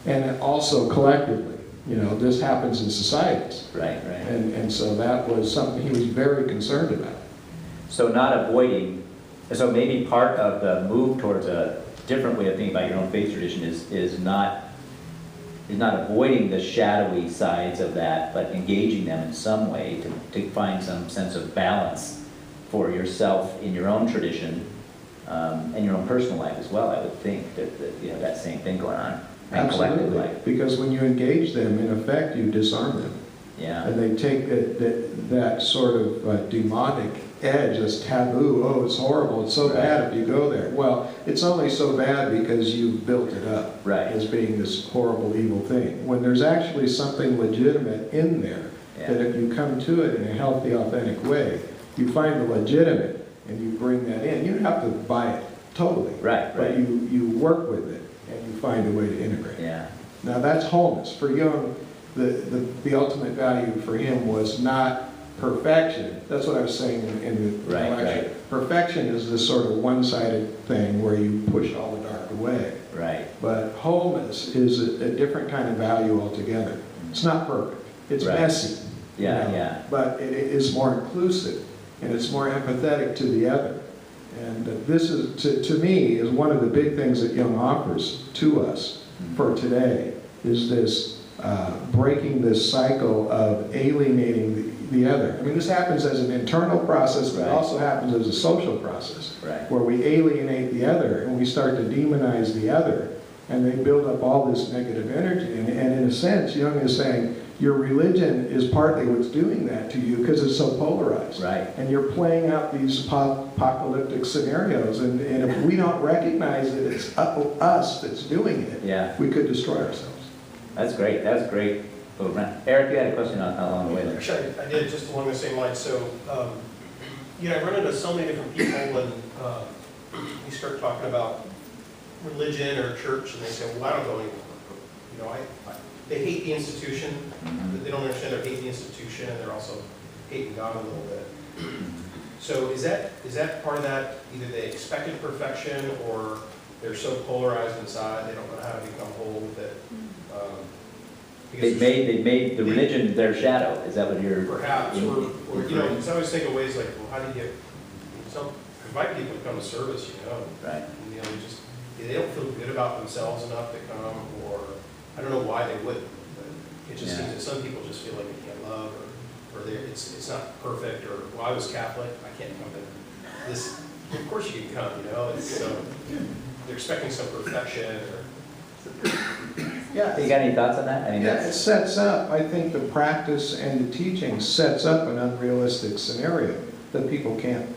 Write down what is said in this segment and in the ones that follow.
and also collectively. You know, this happens in societies. Right. And so that was something he was very concerned about. So not avoiding, so maybe part of the move towards a different way of thinking about your own faith tradition is not avoiding the shadowy sides of that, but engaging them in some way to find some sense of balance for yourself in your own tradition and your own personal life as well. I would think that you have that same thing going on. And collective Absolutely, life. because when you engage them, in effect, you disarm them. Yeah. And they take that sort of demonic edge, as taboo. Oh, it's horrible, it's so bad if you go there. Well, it's only so bad because you've built it up as being this horrible, evil thing. When there's actually something legitimate in there, that if you come to it in a healthy, authentic way, you find the legitimate and you bring that in. You don't have to buy it totally, but you work with it and you find a way to integrate. Yeah. Now that's wholeness. For Jung, the ultimate value for him was not perfection. That's what I was saying in the lecture. Perfection is this sort of one-sided thing where you push all the dark away. Right. But wholeness is a different kind of value altogether. It's not perfect. It's messy. Yeah. But it is more inclusive and it's more empathetic to the other. And this is, to me, is one of the big things that Jung offers to us for today, is this breaking this cycle of alienating the other. I mean, this happens as an internal process, but it also happens as a social process, where we alienate the other and we start to demonize the other, and they build up all this negative energy. And in a sense, Jung is saying, your religion is partly what's doing that to you because it's so polarized. And you're playing out these apocalyptic scenarios, and if we don't recognize that it's us that's doing it, we could destroy ourselves. That's great. That's great. Eric, you had a question along the way there. Actually, I did, just along the same line. So, I run into so many different people when you start talking about religion or church, and they say, well, I don't go anymore. They hate the institution. They don't understand they're hating the institution, and they're also hating God a little bit. So is that part of that? Either they expected perfection, or they're so polarized inside they don't know how to become whole with it. They made the religion their shadow. Is that what you're? Perhaps, or because I always think of ways like, well, how do you get invite people to come to service? Right. And, they don't feel good about themselves enough to come, or I don't know why they wouldn't. But it just seems that some people just feel like they can't love, or it's not perfect, or well, I was Catholic, I can't come to this. Of course you can come, It's they're expecting some perfection. Yeah. You got any thoughts on that? I mean, it sets up. I think the practice and the teaching sets up an unrealistic scenario that people can't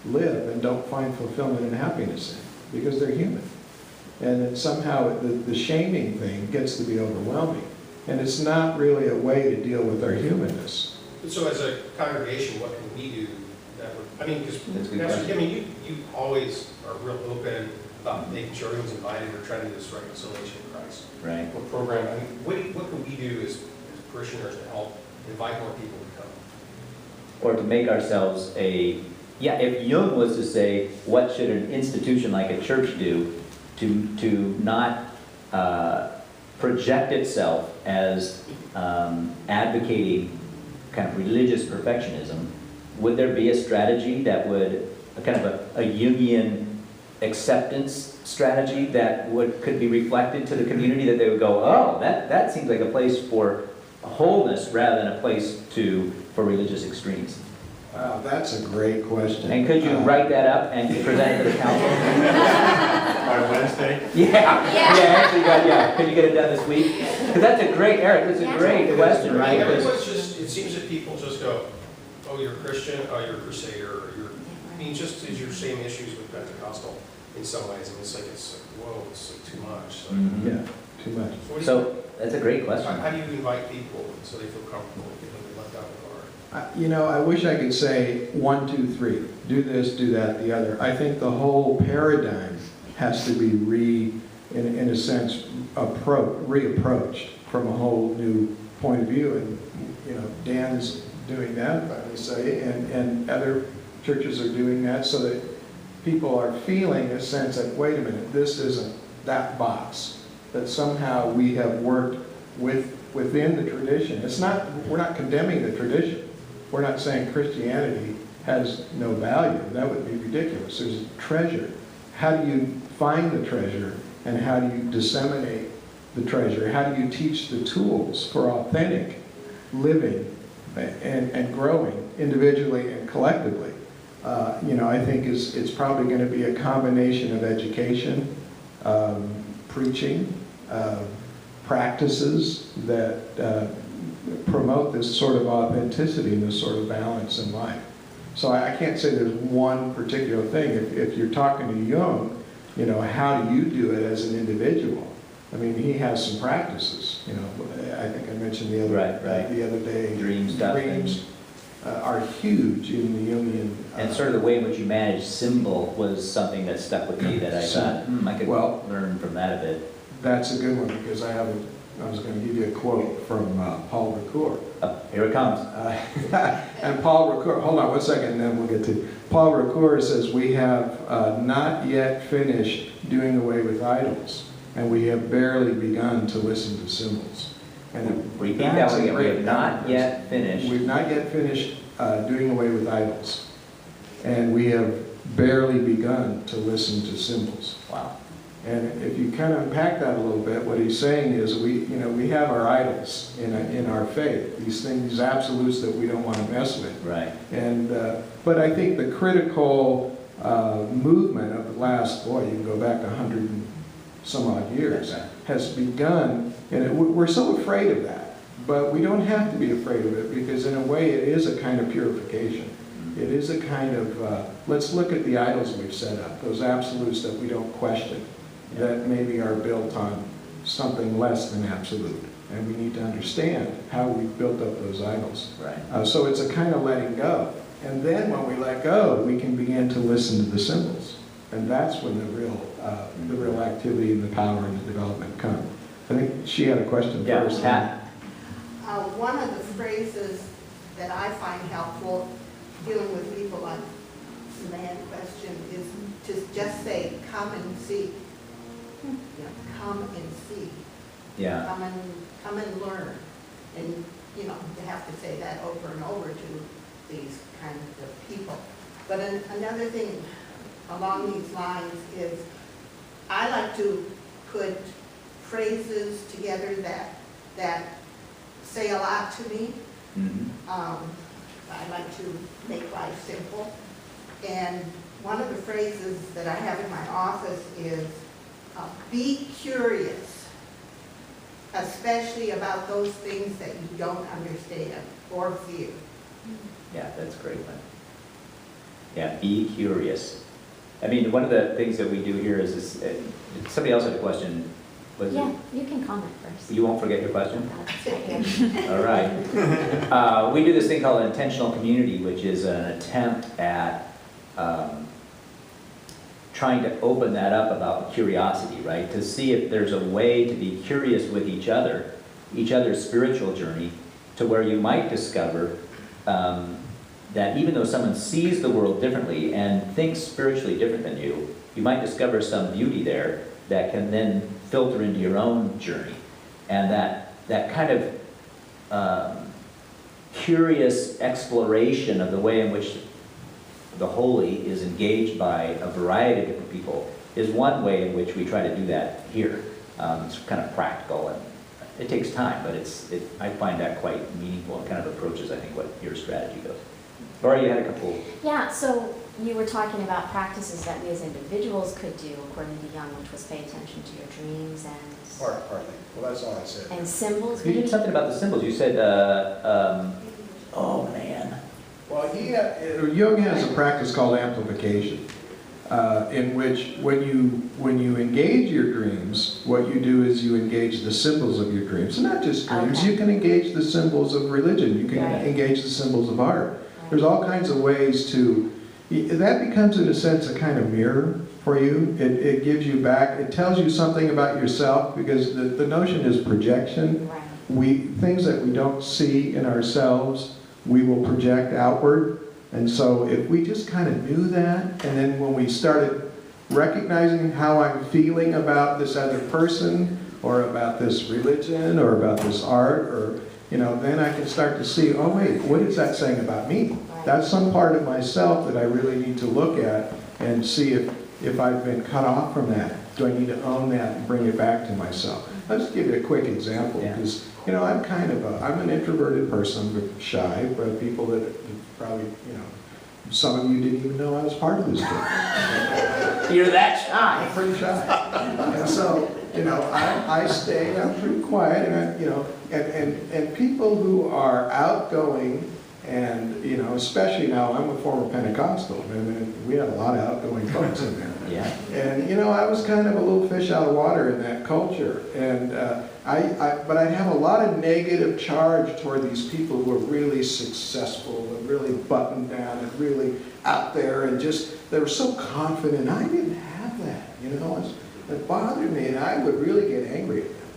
live and don't find fulfillment and happiness in because they're human. And somehow the shaming thing gets to be overwhelming. And it's not really a way to deal with our humanness. So as a congregation, what can we do that would, because, you always are real open about making sure everyone's invited. We're trying to do this reconciliation in Christ. Right. What program, what can we do as parishioners to help invite more people to come? Or to make ourselves if Jung was to say, what should an institution like a church do to not project itself as advocating kind of religious perfectionism, would there be a strategy that would, a Jungian acceptance strategy that could be reflected to the community, that they would go, oh, that seems like a place for wholeness rather than a place for religious extremes? Wow, that's a great question. And could you write that up and present it to the council? By Wednesday? Yeah. Could you get it done this week? Because that's a great, Eric, that's a great question, right? It seems that people just go, oh, you're a Christian, oh, you're a Crusader, or just as your same issues with Pentecostal in some ways. It's like, whoa, it's like too much. So, yeah, too much. So that's a great question. How do you invite people so they feel comfortable with being left out of the guard? I wish I could say 1, 2, 3, do this, do that, the other. I think the whole paradigm has to be in a sense, reapproached from a whole new point of view. And Dan's doing that, I would say, and other churches are doing that, so that people are feeling a sense that, wait a minute, this isn't that box. that somehow we have worked within the tradition. We're not condemning the tradition. We're not saying Christianity has no value. That would be ridiculous. There's a treasure. How do you find the treasure, and how do you disseminate the treasure? How do you teach the tools for authentic living and growing individually and collectively? I think it's probably going to be a combination of education, preaching, practices that promote this sort of authenticity and this sort of balance in life. So I can't say there's one particular thing. If you're talking to Jung, how do you do it as an individual? I mean, he has some practices. I think I mentioned the other day. Dream stuff. Dreams are huge in the Jungian. And sort of the way in which you manage symbol was something that stuck with me that I thought, I could learn from that a bit. That's a good one, because I was going to give you a quote from Paul Ricoeur. Here it comes. And Paul Ricoeur, hold on one second, and then we'll get to. Paul Ricoeur says, we have not yet finished doing away with idols, and we have barely begun to listen to symbols. And repeat that one again. We have not yet finished. We've not yet finished doing away with idols, and we have barely begun to listen to symbols. Wow. And if you kind of unpack that a little bit, what he's saying is we have our idols in our faith, these things, these absolutes that we don't want to mess with. Right. And but I think the critical movement of the last, you can go back 100 and some odd years, has begun, and we're so afraid of that. But we don't have to be afraid of it, because in a way it is a kind of purification. It is a kind of, let's look at the idols we've set up, those absolutes that we don't question, that maybe are built on something less than absolute. And we need to understand how we've built up those idols. Right. So it's a kind of letting go. And then when we let go, we can begin to listen to the symbols. And that's when the real activity and the power and the development come. I think she had a question first. Pat. One of the phrases that I find helpful dealing with people on the man question is to just say, come and see. Come and see. Yeah. Come and learn. And, to have to say that over and over to these kinds of people. But another thing along these lines is I like to put phrases together that say a lot to me. Mm-hmm. I like to make life simple. And one of the phrases that I have in my office is, be curious, especially about those things that you don't understand or fear. Yeah, that's a great one. Yeah, be curious. I mean, one of the things that we do here is this, somebody else had a question. Yeah, you can comment first. You won't forget your question? That's right here. All right. We do this thing called intentional community, which is an attempt at trying to open that up about curiosity, right? To see if there's a way to be curious with each other's spiritual journey, to where you might discover that even though someone sees the world differently and thinks spiritually different than you, you might discover some beauty there that can then filter into your own journey. And that kind of curious exploration of the way in which the holy is engaged by a variety of different people is one way in which we try to do that here. It's kind of practical, and it takes time, but I find that quite meaningful and kind of approaches, I think, what your strategy goes. Laura, you had a couple. Yeah, so you were talking about practices that we as individuals could do, according to Jung, which was pay attention to your dreams and Partly. Well, that's all I said. and symbols. You did maybe? something about the symbols. You said, oh man. Well, Jung has a practice called amplification, in which when you engage your dreams, what you do is you engage the symbols of your dreams. And not just dreams, Okay. you can engage the symbols of religion, you can Right. engage the symbols of art. Right. There's all kinds of ways to, that becomes in a sense a kind of mirror for you. It gives you back, it tells you something about yourself, because the notion is projection. Right. Things that we don't see in ourselves, we will project outward. And so if we just kind of knew that, and then when we started recognizing how I'm feeling about this other person, or about this religion, or about this art, or, you know, then I can start to see, oh wait, what is that saying about me? That's some part of myself that I really need to look at and see if I've been cut off from that. Do I need to own that and bring it back to myself? I'll just give you a quick example, Yeah. because, you know, I'm an introverted person, but shy, but people that probably, you know, some of you didn't even know I was part of this group. You're that shy. I'm pretty shy. And so, you know, I stay, I'm pretty quiet, and you know, and people who are outgoing, and, you know, especially now, I'm a former Pentecostal, and we had a lot of outgoing folks in there. Yeah. And, you know, I was kind of a little fish out of water in that culture. And but I have a lot of negative charge toward these people who are really successful and really buttoned down and really out there and just, they were so confident. I didn't have that, you know. It bothered me, and I would really get angry at them.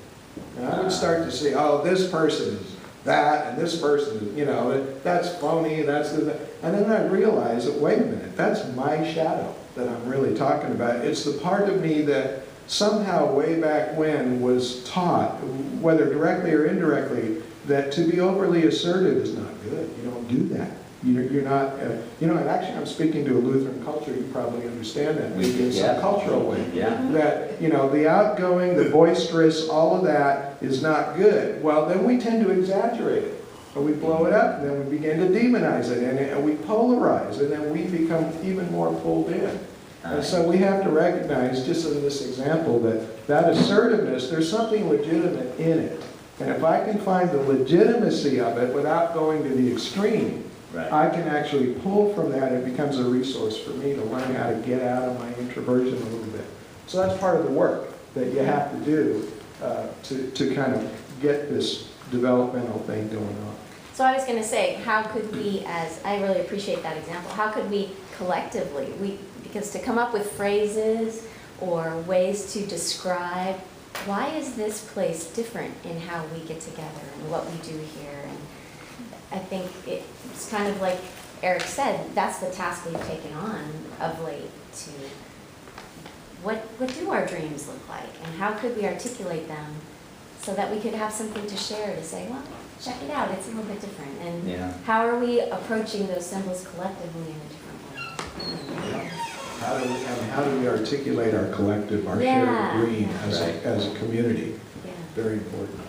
And I would start to say, oh, this person is that, and this person is, you know, that's phony, that's the, and then I realized that, wait a minute, that's my shadow that I'm really talking about. It's the part of me that somehow way back when was taught, whether directly or indirectly, that to be overly assertive is not good. You don't do that. You're not, you know, and actually I'm speaking to a Lutheran culture, you probably understand that, maybe in some cultural way. Yeah. That, you know, the outgoing, the boisterous, all of that is not good. Well, then we tend to exaggerate it. And we blow it up, and then we begin to demonize it, and we polarize, and then we become even more pulled in. And so we have to recognize, just in this example, that assertiveness, there's something legitimate in it. And if I can find the legitimacy of it without going to the extreme, Right. I can actually pull from that. It becomes a resource for me to learn how to get out of my introversion a little bit. So that's part of the work that you have to do to kind of get this developmental thing going on. So I was going to say, how could we, as I really appreciate that example, how could we collectively, because to come up with phrases or ways to describe, why is this place different in how we get together and what we do here? And I think it's kind of like Eric said, that's the task we've taken on of late, to what do our dreams look like, and how could we articulate them so that we could have something to share, to say, well, check it out, it's a little bit different. And Yeah. how are we approaching those symbols collectively in a different way? How do we articulate our collective, our Yeah. shared dream Yeah. as Right. as a community? Yeah. Very important.